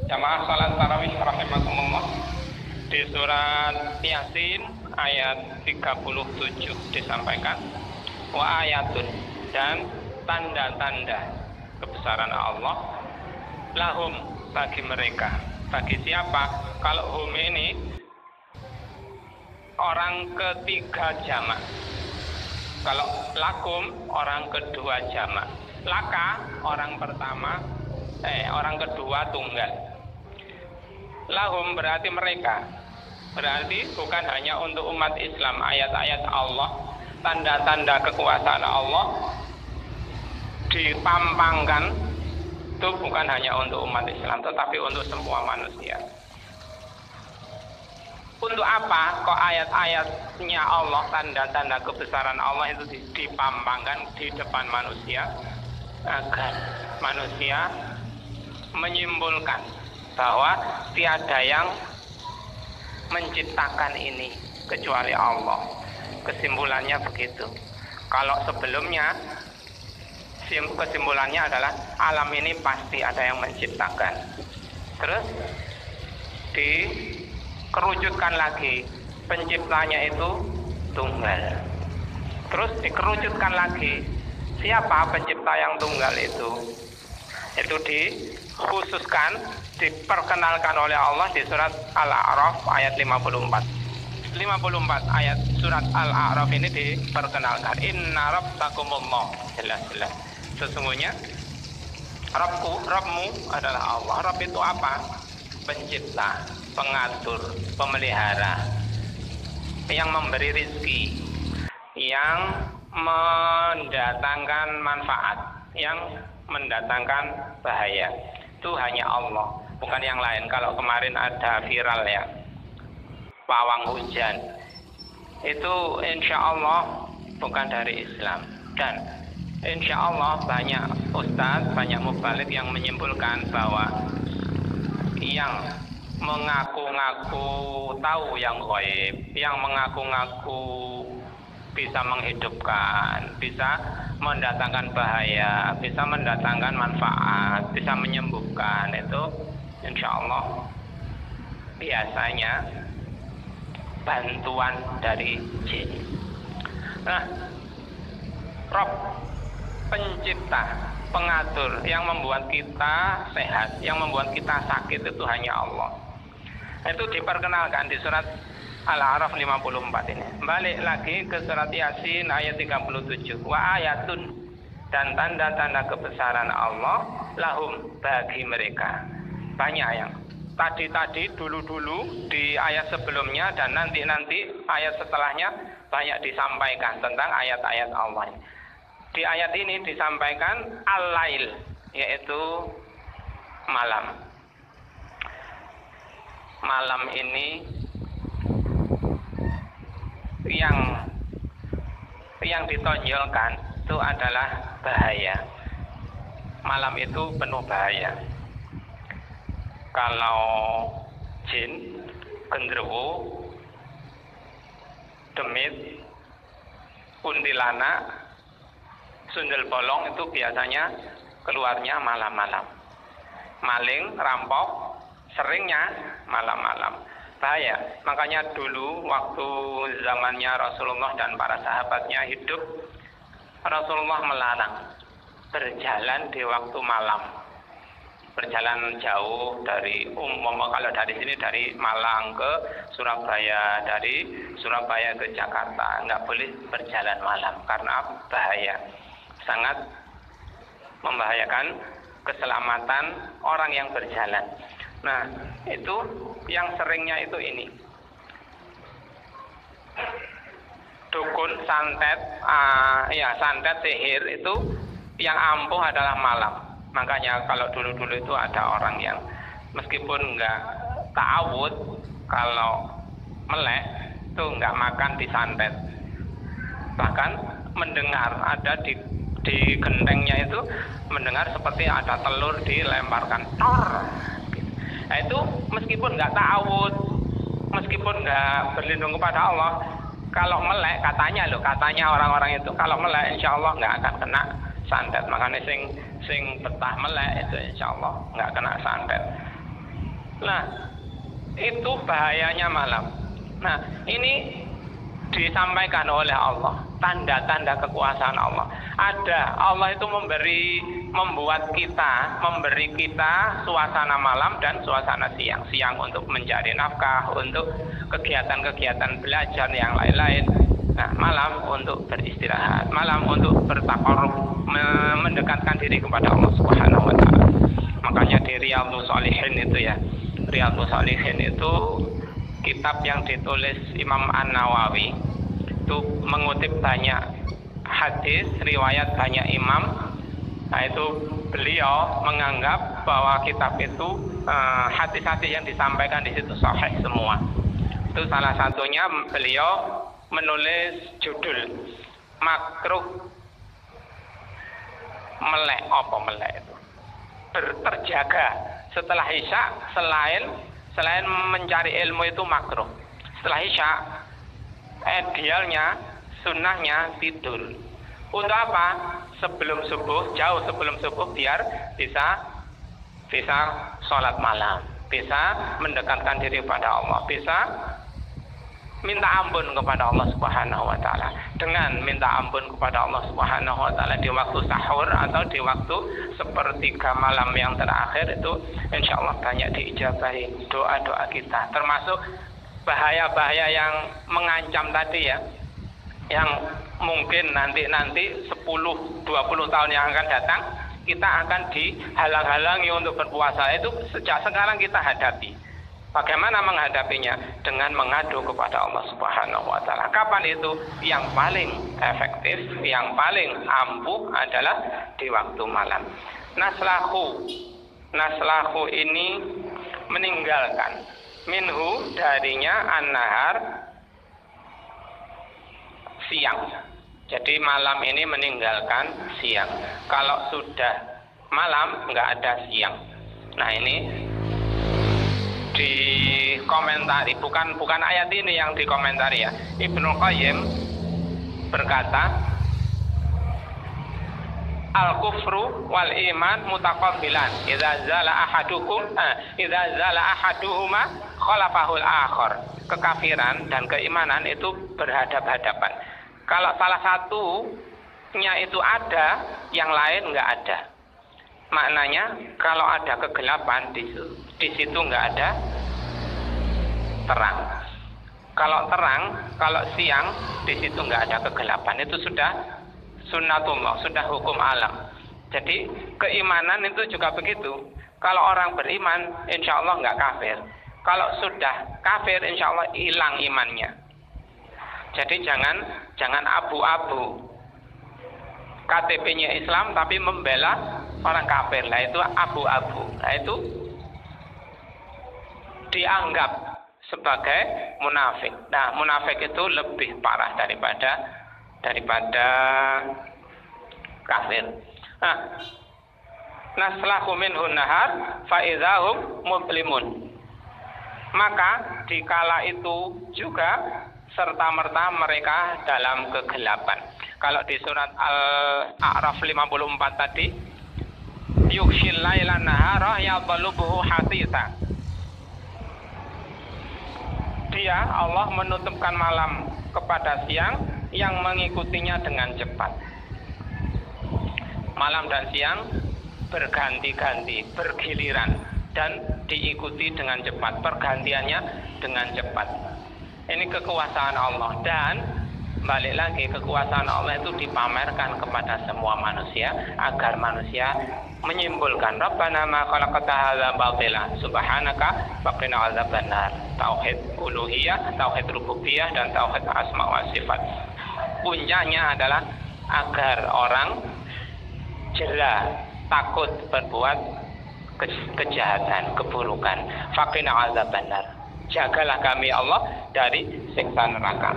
Jamaah salat tarawih rahimakumullah. Di surat Yasin ayat 37 disampaikan wa ayatun, dan tanda-tanda kebesaran Allah lahum, bagi mereka. Bagi siapa? Kalau hum ini orang ketiga jamak. Kalau lakum orang kedua jamak. Laka orang pertama, orang kedua tunggal. Lahum berarti mereka. Berarti bukan hanya untuk umat Islam. Ayat-ayat Allah, tanda-tanda kekuasaan Allah dipampangkan itu bukan hanya untuk umat Islam, tetapi untuk semua manusia. Untuk apa kok ayat-ayatnya Allah, tanda-tanda kebesaran Allah itu dipampangkan di depan manusia? Agar manusia menyimpulkan bahwa tiada yang menciptakan ini kecuali Allah. Kesimpulannya begitu. Kalau sebelumnya kesimpulannya adalah alam ini pasti ada yang menciptakan. Terus dikerucutkan lagi, penciptanya itu tunggal. Terus dikerucutkan lagi, siapa pencipta yang tunggal itu? Itu dikhususkan, diperkenalkan oleh Allah di surat Al-A'raf ayat 54. 54 ayat surat Al-A'raf ini diperkenalkan. Inna rabbakumullah. Jelas-jelas. Sesungguhnya Rabbmu adalah Allah. Rabb itu apa? Pencipta, pengatur, pemelihara, yang memberi rizki, yang mendatangkan manfaat, yang mendatangkan bahaya. Itu hanya Allah, bukan yang lain. Kalau kemarin ada viral ya, pawang hujan, itu insya Allah bukan dari Islam. Dan insya Allah banyak ustadz, banyak mubalik yang menyimpulkan bahwa yang mengaku-ngaku tahu yang gaib, yang mengaku-ngaku bisa menghidupkan, bisa mendatangkan bahaya, bisa mendatangkan manfaat, bisa menyembuhkan, itu insya Allah biasanya bantuan dari jin. Nah, Rob, pencipta, pengatur, yang membuat kita sehat, yang membuat kita sakit itu hanya Allah. Itu diperkenalkan di surat Al-A'raf 54 ini. Balik lagi ke surat Yasin ayat 37. Wa ayatun, dan tanda-tanda kebesaran Allah lahum, bagi mereka. Banyak yang tadi dulu di ayat sebelumnya dan nanti ayat setelahnya banyak disampaikan tentang ayat-ayat Allah. Di ayat ini disampaikan al-lail, yaitu malam. Malam ini yang ditonjolkan itu adalah bahaya. Malam itu penuh bahaya. Kalau jin, genderuwo, demit, kuntilanak, sundel bolong itu biasanya keluarnya malam-malam. Maling, rampok, seringnya malam-malam. Bahaya. Makanya dulu waktu zamannya Rasulullah dan para sahabatnya hidup, Rasulullah melarang berjalan di waktu malam. Berjalan jauh dari kalau dari sini dari Malang ke Surabaya, dari Surabaya ke Jakarta, nggak boleh berjalan malam karena bahaya, sangat membahayakan keselamatan orang yang berjalan. Nah, itu yang seringnya itu ini dukun, santet, santet, sihir itu yang ampuh adalah malam. Makanya kalau dulu-dulu itu ada orang yang meskipun nggak ta'awud, kalau melek itu nggak makan di santet, bahkan mendengar ada di gentengnya itu mendengar seperti ada telur dilemparkan, tor. Nah, itu meskipun nggak ta'awud, meskipun nggak berlindung kepada Allah, kalau melek katanya orang-orang itu kalau melek insya Allah nggak akan kena santet. Makanya sing betah melek itu insya Allah nggak kena santet. Nah, itu bahayanya malam. Nah, ini disampaikan oleh Allah, tanda-tanda kekuasaan Allah. Ada, Allah itu memberi kita suasana malam dan suasana siang. Siang untuk mencari nafkah, untuk kegiatan-kegiatan belajar yang lain-lain. Nah, malam untuk beristirahat, malam untuk bertakarrub, mendekatkan diri kepada Allah Subhanahu wa taala. Makanya di Riyadhus Shalihin itu ya, Riyadhus Shalihin itu kitab yang ditulis Imam An-Nawawi, itu mengutip banyak hadis riwayat banyak imam. Nah, itu beliau menganggap bahwa kitab itu hadis-hadis yang disampaikan di situ sahih semua. Itu salah satunya beliau menulis judul makruh melek, apa melek itu, terjaga setelah isya, selain mencari ilmu itu makruh. Setelah isya idealnya, sunnahnya tidur. Untuk apa? Sebelum subuh, jauh sebelum subuh, biar bisa sholat malam, bisa mendekatkan diri kepada Allah, bisa minta ampun kepada Allah Subhanahu wa taala. Dengan minta ampun kepada Allah Subhanahu wa taala di waktu sahur atau di waktu sepertiga malam yang terakhir, itu insya Allah banyak diijabahi doa-doa kita. Termasuk bahaya-bahaya yang mengancam tadi ya, yang mungkin nanti 10-20 tahun yang akan datang kita akan dihalang-halangi untuk berpuasa. Itu sejak sekarang kita hadapi. Bagaimana menghadapinya? Dengan mengadu kepada Allah Subhanahu wa taala. Kapan itu? Yang paling efektif, yang paling ampuh adalah di waktu malam. Naslahu ini meninggalkan, minhu darinya an-nahar, siang. Jadi malam ini meninggalkan siang. Kalau sudah malam nggak ada siang. Nah, ini dikomentari, bukan ayat ini yang dikomentari ya. Ibnu Qayyim berkata, al-kufru wal iman mutaqabbilan. Idza zala ahaduhuma khalafahul akhar. Kekafiran dan keimanan itu berhadap-hadapan. Kalau salah satunya itu ada, yang lain nggak ada. Maknanya kalau ada kegelapan di situ nggak ada terang. Kalau terang, kalau siang di situ nggak ada kegelapan. Itu sudah sunnatullah, sudah hukum alam. Jadi keimanan itu juga begitu. Kalau orang beriman, insya Allah nggak kafir. Kalau sudah kafir, insya Allah hilang imannya. Jadi jangan abu-abu. KTP-nya Islam tapi membela orang kafir, lah itu abu-abu. Nah, itu dianggap sebagai munafik. Nah, munafik itu lebih parah daripada kafir. Nah, naslahu minhun nahar fa idzahum mublimun. Maka dikala itu juga serta-merta mereka dalam kegelapan. Kalau di surat Al-A'raf 54 tadi, yughshil laila nahara yadlubuhu hasisa. Dia, Allah, menutupkan malam kepada siang yang mengikutinya dengan cepat. Malam dan siang berganti-ganti, bergiliran, dan diikuti dengan cepat. Pergantiannya dengan cepat. Ini kekuasaan Allah, dan balik lagi, kekuasaan Allah itu dipamerkan kepada semua manusia agar manusia menyimpulkan Rabbana ma khalaqta hadza batila subhanaka faqina adzabannar. Tauhid uluhiyah, tauhid rububiyah, dan tauhid asma wa sifat. Puncaknya adalah agar orang jera, takut berbuat kejahatan, keburukan. Faqina adzabannar. Jagalah kami Allah dari siksa neraka.